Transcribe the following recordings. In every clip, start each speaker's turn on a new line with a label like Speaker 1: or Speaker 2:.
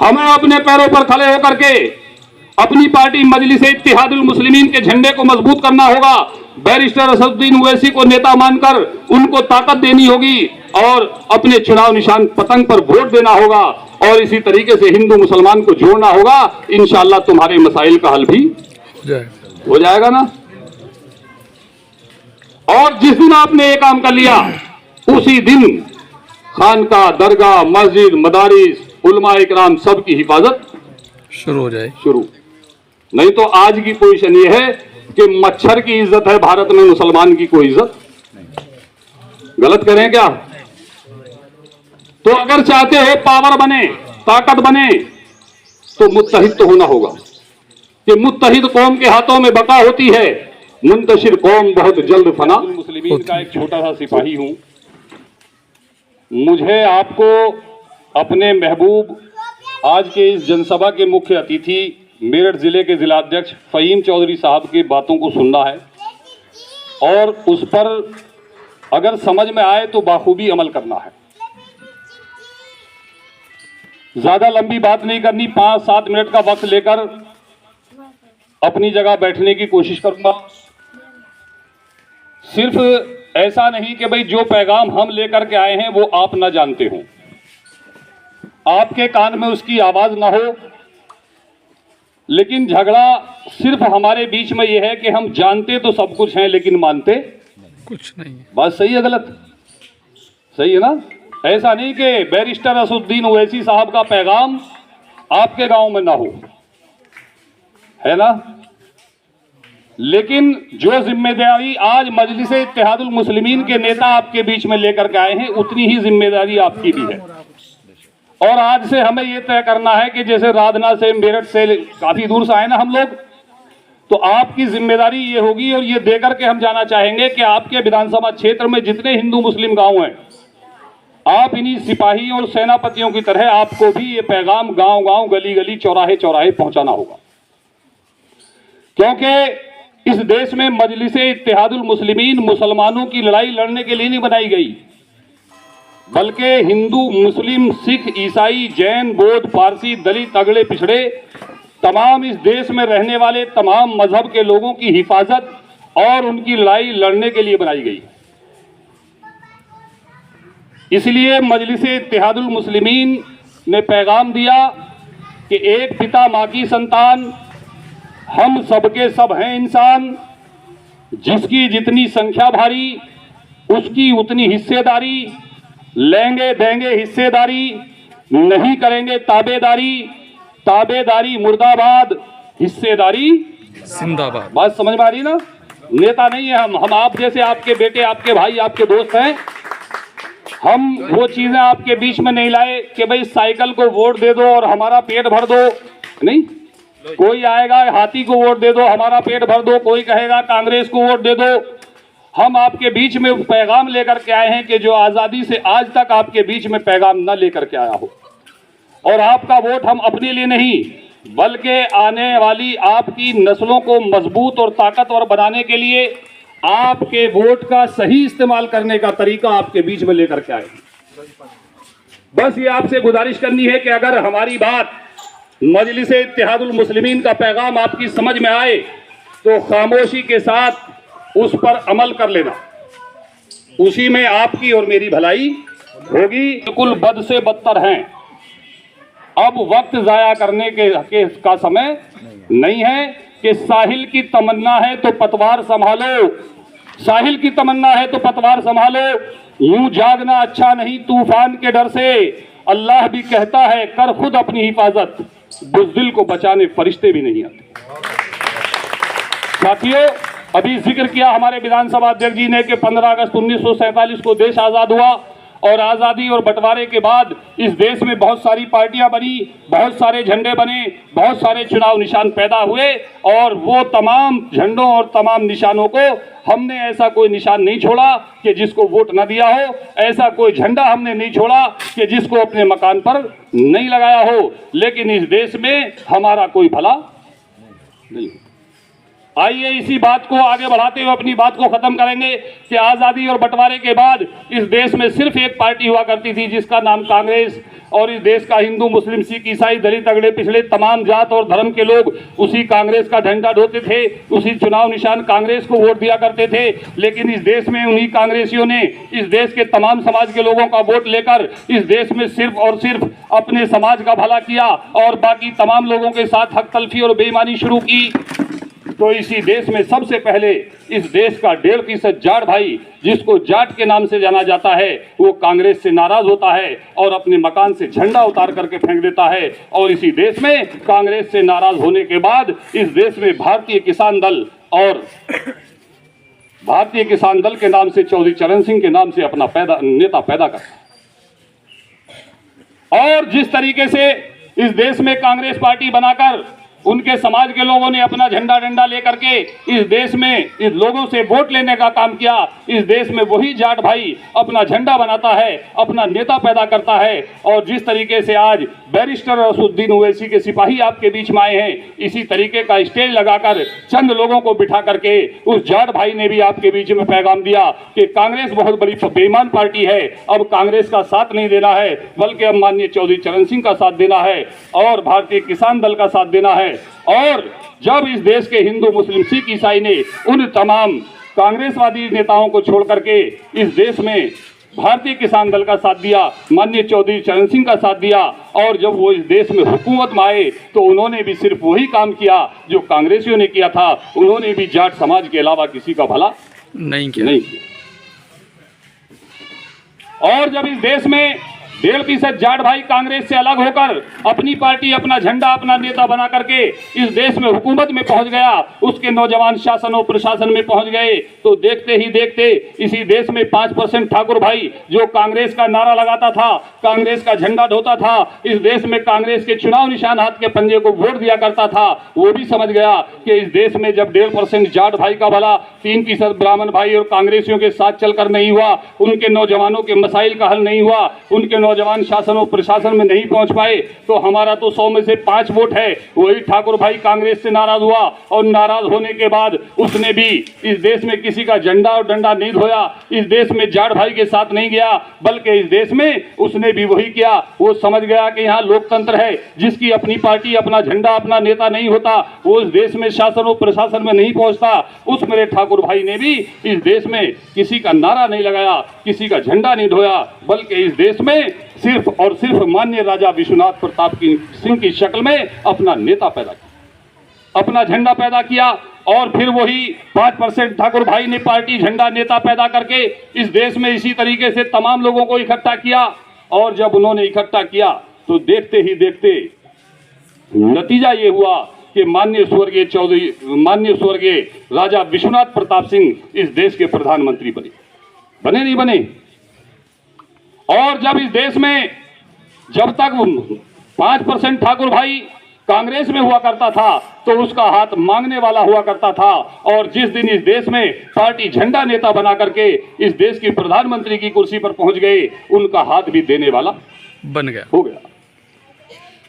Speaker 1: हमें अपने पैरों पर खड़े होकर के अपनी पार्टी मजलिस-ए-इत्तेहादुल मुस्लिमीन के झंडे को मजबूत करना होगा। बैरिस्टर असदुद्दीन ओवैसी को नेता मानकर उनको ताकत देनी होगी और अपने चुनाव निशान पतंग पर वोट देना होगा और इसी तरीके से हिंदू मुसलमान को जोड़ना होगा। इंशाअल्लाह तुम्हारे मसाइल का हल भी हो जाएगा ना। और जिस दिन आपने ये काम कर लिया उसी दिन खानका, दरगाह, मस्जिद, मदारिस, उलमा इकराम सबकी हिफाजत
Speaker 2: शुरू हो जाए।
Speaker 1: नहीं तो आज की पोजीशन ये है कि मच्छर की इज्जत है भारत में, मुसलमान की कोई इज्जत। गलत करें क्या? तो अगर चाहते हो पावर बने, ताकत बने, तो मुत्तहिद तो होना होगा कि मुत्तहिद कौम के हाथों में बका होती है, मुंतशिर कौम बहुत जल्द फना। मुस्लिमीन का एक छोटा सा सिपाही हूं। मुझे आपको अपने महबूब आज के इस जनसभा के मुख्य अतिथि मेरठ जिले के जिलाध्यक्ष फ़हीम चौधरी साहब की बातों को सुनना है और उस पर अगर समझ में आए तो बाखूबी अमल करना है। ज्यादा लंबी बात नहीं करनी, 5-7 मिनट का वक्त लेकर अपनी जगह बैठने की कोशिश करूंगा। सिर्फ ऐसा नहीं कि भाई जो पैगाम हम लेकर के आए हैं वो आप ना जानते हो, आपके कान में उसकी आवाज ना हो, लेकिन झगड़ा सिर्फ हमारे बीच में यह है कि हम जानते तो सब कुछ हैं लेकिन मानते
Speaker 2: कुछ नहीं है।
Speaker 1: बात सही है गलत? सही है ना? ऐसा नहीं कि बैरिस्टर असदुद्दीन ओवैसी साहब का पैगाम आपके गांव में ना हो, है ना? लेकिन जो जिम्मेदारी आज मजलिस-ए-इत्तेहादुल मुस्लिमीन के नेता आपके बीच में लेकर के आए हैं उतनी ही जिम्मेदारी आपकी भी है। और आज से हमें यह तय करना है कि जैसे राधना से, मेरठ से काफी दूर से आए ना हम लोग, तो आपकी जिम्मेदारी ये होगी और ये देकर के हम जाना चाहेंगे कि आपके विधानसभा क्षेत्र में जितने हिंदू मुस्लिम गांव हैं, आप इन्हीं सिपाही और सेनापतियों की तरह आपको भी ये पैगाम गांव-गांव, गली-गली, चौराहे-चौराहे पहुंचाना होगा। क्योंकि इस देश में मजलिस-ए-इत्तेहादुल मुस्लिमीन मुसलमानों की लड़ाई लड़ने के लिए नहीं बनाई गई, बल्कि हिंदू, मुस्लिम, सिख, ईसाई, जैन, बौद्ध, पारसी, दलित, अगड़े पिछड़े तमाम इस देश में रहने वाले तमाम मजहब के लोगों की हिफाजत और उनकी लड़ाई लड़ने के लिए बनाई गई। इसलिए मजलिस-ए-इत्तेहादुल मुस्लिमीन ने पैगाम दिया कि एक पिता माँ की संतान, हम सबके सब हैं इंसान, जिसकी जितनी संख्या भारी उसकी उतनी हिस्सेदारी, लेंगे देंगे हिस्सेदारी, नहीं करेंगे ताबेदारी, ताबेदारी मुर्दाबाद, हिस्सेदारी
Speaker 2: जिंदाबाद।
Speaker 1: बात समझ में आ रही ना? नेता नहीं है हम आप जैसे आपके बेटे, आपके भाई, आपके दोस्त हैं। हम वो चीजें आपके बीच में नहीं लाए कि भाई साइकिल को वोट दे दो और हमारा पेट भर दो, नहीं। कोई आएगा हाथी को वोट दे दो, हमारा पेट भर दो, कोई कहेगा कांग्रेस को वोट दे दो। हम आपके बीच में पैगाम लेकर के आए हैं कि जो आज़ादी से आज तक आपके बीच में पैगाम न लेकर के आया हो। और आपका वोट हम अपने लिए नहीं बल्कि आने वाली आपकी नस्लों को मजबूत और ताकतवर बनाने के लिए आपके वोट का सही इस्तेमाल करने का तरीका आपके बीच में लेकर के आए। बस ये आपसे गुजारिश करनी है कि अगर हमारी बात, मजलिस-ए-इत्तेहादुल मुस्लिमीन का पैगाम आपकी समझ में आए तो खामोशी के साथ उस पर अमल कर लेना, उसी में आपकी और मेरी भलाई होगी। बिल्कुल बद से बदतर हैं, अब वक्त जाया करने का समय नहीं है कि साहिल की तमन्ना है तो पतवार संभालो, साहिल की तमन्ना है तो पतवार संभालो, यूं जागना अच्छा नहीं तूफान के डर से। अल्लाह भी कहता है कर खुद अपनी हिफाजत, बुज़दिल को बचाने फरिश्ते भी नहीं आते। साथियों, अभी जिक्र किया हमारे विधानसभा अध्यक्ष जी ने कि 15 अगस्त 1947 को देश आज़ाद हुआ और आज़ादी और बंटवारे के बाद इस देश में बहुत सारी पार्टियां बनी, बहुत सारे झंडे बने, बहुत सारे चुनाव निशान पैदा हुए और वो तमाम झंडों और तमाम निशानों को हमने ऐसा कोई निशान नहीं छोड़ा कि जिसको वोट न दिया हो, ऐसा कोई झंडा हमने नहीं छोड़ा कि जिसको अपने मकान पर नहीं लगाया हो। लेकिन इस देश में हमारा कोई भला नहीं। आइए इसी बात को आगे बढ़ाते हुए अपनी बात को खत्म करेंगे कि आज़ादी और बंटवारे के बाद इस देश में सिर्फ एक पार्टी हुआ करती थी जिसका नाम कांग्रेस, और इस देश का हिंदू, मुस्लिम, सिख, ईसाई, दलित, अगड़े पिछड़े तमाम जात और धर्म के लोग उसी कांग्रेस का झंडा ढोते थे, उसी चुनाव निशान कांग्रेस को वोट दिया करते थे। लेकिन इस देश में उन्हीं कांग्रेसियों ने इस देश के तमाम समाज के लोगों का वोट लेकर इस देश में सिर्फ और सिर्फ अपने समाज का भला किया और बाकी तमाम लोगों के साथ हक तलफी और बेईमानी शुरू की। तो इसी देश में सबसे पहले इस देश का 1.5% जाट भाई, जिसको जाट के नाम से जाना जाता है, वो कांग्रेस से नाराज होता है और अपने मकान से झंडा उतार करके फेंक देता है। और इसी देश में कांग्रेस से नाराज होने के बाद इस देश में भारतीय किसान दल और भारतीय किसान दल के नाम से चौधरी चरण सिंह के नाम से अपना नेता पैदा करता है। और जिस तरीके से इस देश में कांग्रेस पार्टी बनाकर उनके समाज के लोगों ने अपना झंडा डंडा लेकर के इस देश में इस लोगों से वोट लेने का काम किया, इस देश में वही जाट भाई अपना झंडा बनाता है, अपना नेता पैदा करता है। और जिस तरीके से आज बैरिस्टर असदुद्दीन ओवैसी के सिपाही आपके बीच में आए हैं, इसी तरीके का स्टेज लगाकर चंद लोगों को बिठा करके उस जाट भाई ने भी आपके बीच में पैगाम दिया कि कांग्रेस बहुत बड़ी बेईमान पार्टी है, अब कांग्रेस का साथ नहीं देना है, बल्कि अब माननीय चौधरी चरण सिंह का साथ देना है और भारतीय किसान दल का साथ देना है। और जब इस देश के हिंदू, मुस्लिम, सिख, ईसाई ने उन तमाम कांग्रेसवादी नेताओं को छोड़ करके इस देश में भारतीय किसान दल का साथ दिया, माननीय चौधरी चरण सिंह का साथ दिया, और जब वो इस देश में हुकूमत में आए तो उन्होंने भी सिर्फ वही काम किया जो कांग्रेसियों ने किया था। उन्होंने भी जाट समाज के अलावा किसी का भला नहीं किया। और जब इस देश में 1.5% जाट भाई कांग्रेस से अलग होकर अपनी पार्टी, अपना झंडा, अपना नेता बना करके इस देश में हुकूमत में पहुंच गया, उसके नौजवान शासन और प्रशासन में पहुंच गए, तो देखते ही देखते इसी देश में 5% ठाकुर भाई जो कांग्रेस का नारा लगाता था, कांग्रेस का झंडा ढोता था, इस देश में कांग्रेस के चुनाव निशान हाथ के पंजे को वोट दिया करता था, वो भी समझ गया कि इस देश में जब 1.5% जाट भाई का भला 3% ब्राह्मण भाई और कांग्रेसियों के साथ चलकर नहीं हुआ, उनके नौजवानों के मसाइल का हल नहीं हुआ, उनके नौजवान शासन और प्रशासन में नहीं पहुंच पाए, तो हमारा तो 100 में से 5 वोट है। वही ठाकुर भाई कांग्रेस से नाराज हुआ और नाराज होने के बाद उसने भी इस देश में किसी का झंडा और डंडा नहीं धोया, इस देश में जाट भाई के साथ नहीं गया, बल्कि इस देश में उसने भी वही किया। वो समझ गया कि यहाँ लोकतंत्र है, जिसकी अपनी पार्टी, अपना झंडा, अपना नेता नहीं होता, वो इस देश में शासन और प्रशासन में नहीं पहुंचता। उस मेरे ठाकुर भाई ने भी इस देश में किसी का नारा नहीं लगाया, किसी का झंडा नहीं ढोया, बल्कि इस देश में सिर्फ और सिर्फ माननीय राजा विश्वनाथ प्रताप सिंह की शक्ल में अपना नेता पैदा किया, अपना झंडा पैदा किया। और फिर वही 5% ठाकुर भाई ने पार्टी, झंडा, नेता पैदा करके इस देश में इसी तरीके से तमाम लोगों को इकट्ठा किया। और जब उन्होंने इकट्ठा किया तो देखते ही देखते नतीजा ये हुआ कि माननीय स्वर्गीय राजा विश्वनाथ प्रताप सिंह इस देश के प्रधानमंत्री बने नहीं बने। और जब इस देश में जब तक 5% ठाकुर भाई कांग्रेस में हुआ करता था तो उसका हाथ मांगने वाला हुआ करता था, और जिस दिन इस देश में पार्टी झंडा नेता बना करके इस देश की प्रधानमंत्री की कुर्सी पर पहुंच गए, उनका हाथ भी देने वाला हो गया।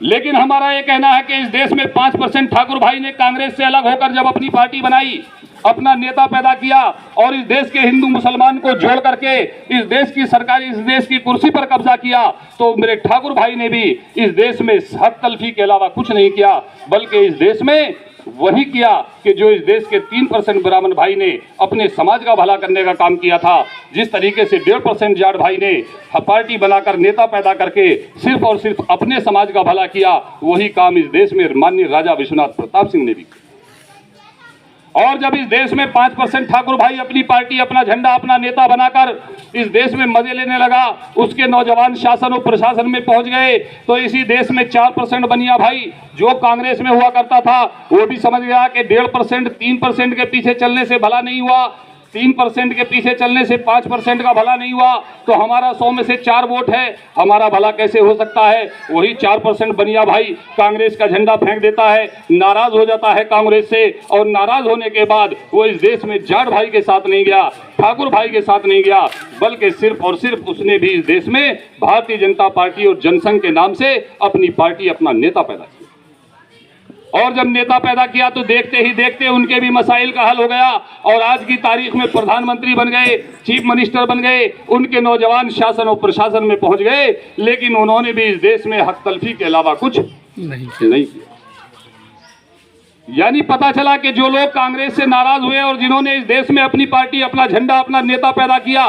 Speaker 1: लेकिन हमारा ये कहना है कि इस देश में 5% ठाकुर भाई ने कांग्रेस से अलग होकर जब अपनी पार्टी बनाई, अपना नेता पैदा किया और इस देश के हिंदू मुसलमान को जोड़ करके इस देश की सरकारी, इस देश की कुर्सी पर कब्जा किया, तो मेरे ठाकुर भाई ने भी इस देश में हक तलफी के अलावा कुछ नहीं किया, बल्कि इस देश में वही किया कि जो इस देश के 3% ब्राह्मण भाई ने अपने समाज का भला करने का काम किया था। जिस तरीके से 1.5% जाट भाई ने पार्टी बनाकर, नेता पैदा करके सिर्फ और सिर्फ अपने समाज का भला किया, वही काम इस देश में माननीय राजा विश्वनाथ प्रताप सिंह ने भी किया। और जब इस देश में 5% ठाकुर भाई अपनी पार्टी, अपना झंडा, अपना नेता बनाकर इस देश में मजे लेने लगा, उसके नौजवान शासन और प्रशासन में पहुंच गए, तो इसी देश में 4% बनिया भाई जो कांग्रेस में हुआ करता था, वो भी समझ गया कि 1.5%, 3% के पीछे चलने से भला नहीं हुआ, 3% के पीछे चलने से 5% का भला नहीं हुआ, तो हमारा 100 में से 4 वोट है, हमारा भला कैसे हो सकता है। वही 4% बनिया भाई कांग्रेस का झंडा फेंक देता है, नाराज हो जाता है कांग्रेस से, और नाराज होने के बाद वो इस देश में जाट भाई के साथ नहीं गया, ठाकुर भाई के साथ नहीं गया, बल्कि सिर्फ और सिर्फ उसने भी इस देश में भारतीय जनता पार्टी और जनसंघ के नाम से अपनी पार्टी, अपना नेता पैदा किया। और जब नेता पैदा किया तो देखते ही देखते उनके भी मसाइल का हल हो गया और आज की तारीख में प्रधानमंत्री बन गए, चीफ मिनिस्टर बन गए, उनके नौजवान शासन और प्रशासन में पहुंच गए, लेकिन उन्होंने भी इस देश में हक तलफी के अलावा कुछ नहीं किया। यानी पता चला कि जो लोग कांग्रेस से नाराज हुए और जिन्होंने इस देश में अपनी पार्टी, अपना झंडा, अपना नेता पैदा किया,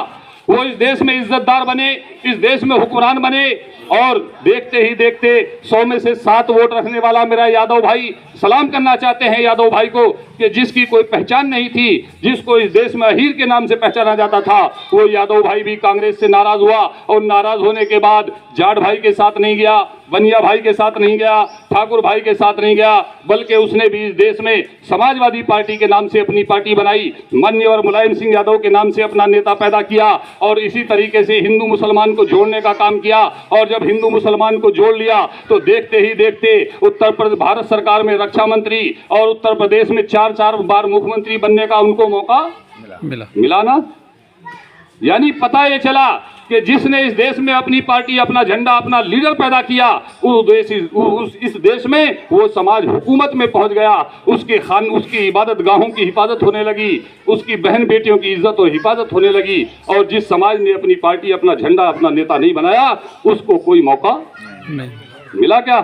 Speaker 1: वो इस देश में इज्जतदार बने, इस देश में हुक्मरान बने। और देखते ही देखते 100 में से 7 वोट रखने वाला मेरा यादव भाई, सलाम करना चाहते हैं यादव भाई को कि जिसकी कोई पहचान नहीं थी, जिसको इस देश में अहीर के नाम से पहचाना जाता था, वो यादव भाई भी कांग्रेस से नाराज हुआ और नाराज होने के बाद जाट भाई के साथ नहीं गया, बनिया भाई के साथ नहीं गया, ठाकुर भाई के साथ नहीं गया, बल्कि उसने भी इस देश में समाजवादी पार्टी के नाम से अपनी पार्टी बनाई, माननीय मुलायम सिंह यादव के नाम से अपना नेता पैदा किया और इसी तरीके से हिंदू मुसलमान को जोड़ने का काम किया। और जब हिंदू मुसलमान को जोड़ लिया तो देखते ही देखते उत्तर प्रदेश भारत सरकार में रक्षा मंत्री और उत्तर प्रदेश में 4 बार मुख्यमंत्री बनने का उनको मौका मिला ना। यानी पता ये चला कि जिसने इस देश में अपनी पार्टी, अपना झंडा, अपना लीडर पैदा किया, इस देश में वो समाज हुकूमत में पहुंच गया, उसकी इबादत गाहों की हिफाजत होने लगी, उसकी बहन बेटियों की इज्जत और हिफाजत होने लगी। और जिस समाज ने अपनी पार्टी, अपना झंडा, अपना नेता नहीं बनाया, उसको कोई मौका नहीं मिला। क्या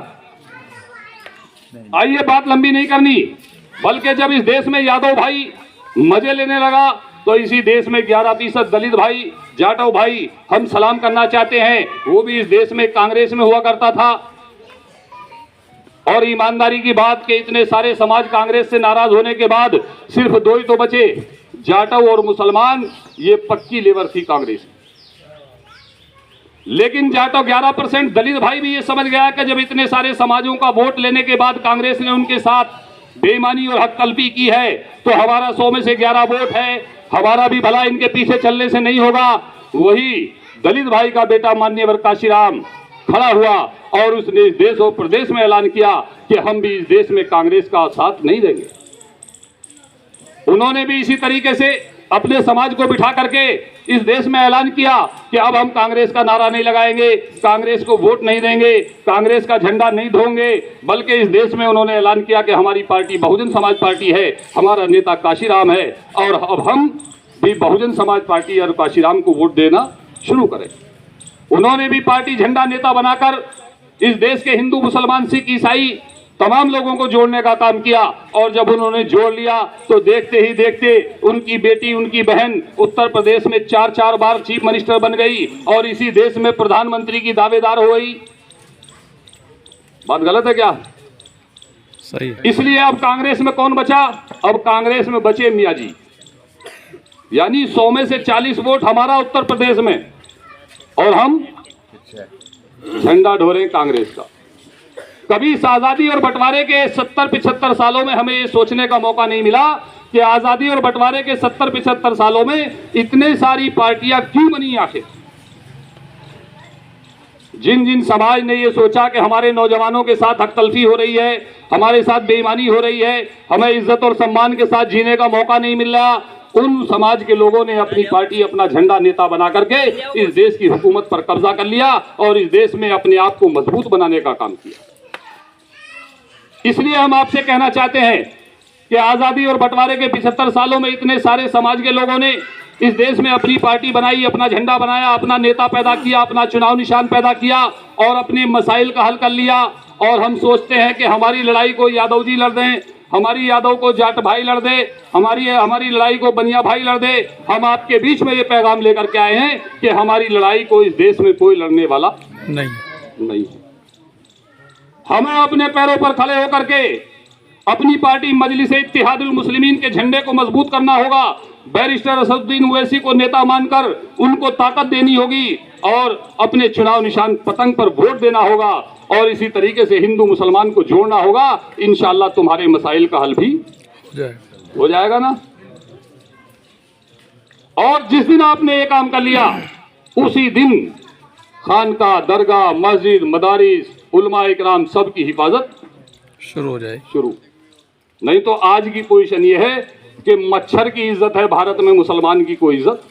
Speaker 1: आइए बात लंबी नहीं करनी, बल्कि जब इस देश में यादव भाई मजे लेने लगा तो इसी देश में 11% दलित भाई, जाटव भाई हम सलाम करना चाहते हैं, वो भी इस देश में कांग्रेस में हुआ करता था। और ईमानदारी की बात कि इतने सारे समाज कांग्रेस से नाराज होने के बाद सिर्फ 2 ही तो बचे, जाटव और मुसलमान। ये पक्की लेवर थी कांग्रेस। लेकिन जाटव 11%, दलित भाई भी ये समझ गया कि जब इतने सारे समाजों का वोट लेने के बाद कांग्रेस ने उनके साथ बेईमानी और हक तलफी की है तो हमारा 100 में से 11 वोट है, हमारा भी भला इनके पीछे चलने से नहीं होगा। वही दलित भाई का बेटा माननीय काशीराम खड़ा हुआ और उसने इस देश और प्रदेश में ऐलान किया कि हम भी इस देश में कांग्रेस का साथ नहीं देंगे। उन्होंने भी इसी तरीके से अपने समाज को बिठा करके इस देश में ऐलान किया कि अब हम कांग्रेस का नारा नहीं लगाएंगे, कांग्रेस को वोट नहीं देंगे, कांग्रेस का झंडा नहीं ढोंगे, बल्कि इस देश में उन्होंने ऐलान किया कि हमारी पार्टी बहुजन समाज पार्टी है, हमारा नेता काशीराम है और अब हम भी बहुजन समाज पार्टी और काशीराम को वोट देना शुरू करें। उन्होंने भी पार्टी, झंडा, नेता बनाकर इस देश के हिंदू, मुसलमान, सिख, ईसाई तमाम लोगों को जोड़ने का काम किया। और जब उन्होंने जोड़ लिया तो देखते ही देखते उनकी बेटी, उनकी बहन उत्तर प्रदेश में 4 बार चीफ मिनिस्टर बन गई और इसी देश में प्रधानमंत्री की दावेदार हो गई। बात गलत है क्या?
Speaker 2: सही है।
Speaker 1: इसलिए अब कांग्रेस में कौन बचा? अब कांग्रेस में बचे मियाँ जी। यानी 100 में से 40 वोट हमारा उत्तर प्रदेश में और हम झंडा ढोरे कांग्रेस का। कभी इस आजादी और बंटवारे के 70-75 सालों में हमें ये सोचने का मौका नहीं मिला कि आजादी और बंटवारे के 70-75 सालों में इतने सारी पार्टियां क्यों बनी। आखिर जिन जिन समाज ने ये सोचा कि हमारे नौजवानों के साथ हक तलफी हो रही है, हमारे साथ बेईमानी हो रही है, हमें इज्जत और सम्मान के साथ जीने का मौका नहीं मिल रहा, उन समाज के लोगों ने अपनी पार्टी, अपना झंडा, नेता बना करके इस देश की हुकूमत पर कब्जा कर लिया और इस देश में अपने आप को मजबूत बनाने का काम किया। इसलिए हम आपसे कहना चाहते हैं कि आजादी और बंटवारे के 75 सालों में इतने सारे समाज के लोगों ने इस देश में अपनी पार्टी बनाई, अपना झंडा बनाया, अपना नेता पैदा किया, अपना चुनाव निशान पैदा किया और अपने मसाइल का हल कर लिया। और हम सोचते हैं कि हमारी लड़ाई को यादव जी लड़ दें, हमारी यादव को जाट भाई लड़ दे, हमारी लड़ाई को बनिया भाई लड़ दे। हम आपके बीच में ये पैगाम लेकर के आए हैं कि हमारी लड़ाई को इस देश में कोई लड़ने वाला नहीं। हमें अपने पैरों पर खड़े होकर के अपनी पार्टी मजलिस इत्तेहादुल मुस्लिमीन के झंडे को मजबूत करना होगा। बैरिस्टर असदुद्दीन ओवैसी को नेता मानकर उनको ताकत देनी होगी और अपने चुनाव निशान पतंग पर वोट देना होगा और इसी तरीके से हिंदू मुसलमान को जोड़ना होगा। इंशाअल्लाह तुम्हारे मसाइल का हल भी हो जाएगा ना। और जिस दिन आपने ये काम कर लिया उसी दिन खानका, दरगाह, मस्जिद, मदारिस, उलमा इकराम सब की हिफाजत
Speaker 2: शुरू हो जाए।
Speaker 1: नहीं तो आज की पोजीशन ये है कि मच्छर की इज्जत है भारत में, मुसलमान की कोई इज्जत